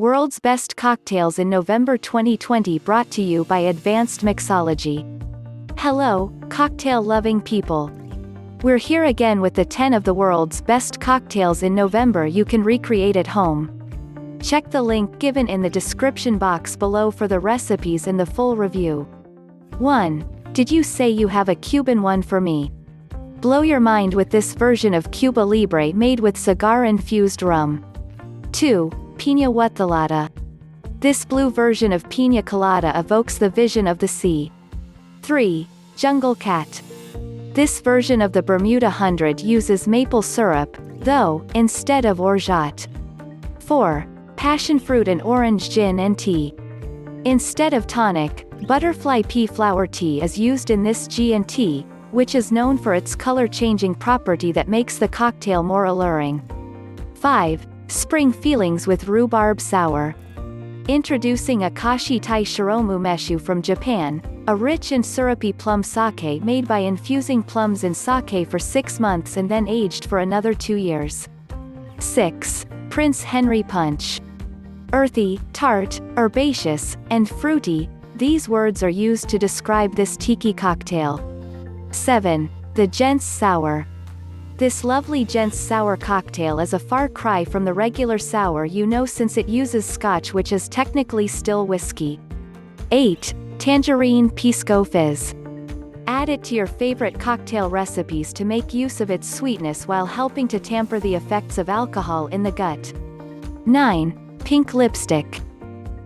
World's Best Cocktails in November 2020, brought to you by Advanced Mixology. Hello, cocktail-loving people. We're here again with the 10 of the world's best cocktails in November you can recreate at home. Check the link given in the description box below for the recipes and the full review. 1. Did you say you have a Cuban one for me? Blow your mind with this version of Cuba Libre made with cigar-infused rum. 2. Piña Huatalada. This blue version of piña colada evokes the vision of the sea. 3. Jungle Cat. This version of the Bermuda 100 uses maple syrup, though, instead of orgeat. 4. Passion fruit and orange gin and tea. Instead of tonic, butterfly pea flower tea is used in this G&T, which is known for its color-changing property that makes the cocktail more alluring. 5. Spring feelings with rhubarb sour. Introducing Akashi Tai Shiromu Meshu from Japan, a rich and syrupy plum sake made by infusing plums in sake for 6 months and then aged for another 2 years. 6. Prince Henry Punch. Earthy, tart, herbaceous, and fruity, these words are used to describe this tiki cocktail. 7. The Gents Sour. This lovely Gents Sour cocktail is a far cry from the regular sour you know, since it uses scotch, which is technically still whiskey. 8. Tangerine Pisco Fizz. Add it to your favorite cocktail recipes to make use of its sweetness while helping to tamper the effects of alcohol in the gut. 9. Pink Lipstick.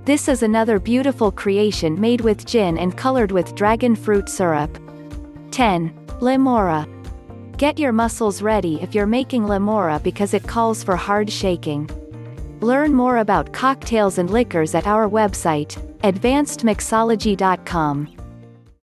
This is another beautiful creation made with gin and colored with dragon fruit syrup. 10. Le Mora. Get your muscles ready if you're making Le Mora because it calls for hard shaking. Learn more about cocktails and liquors at our website, advancedmixology.com.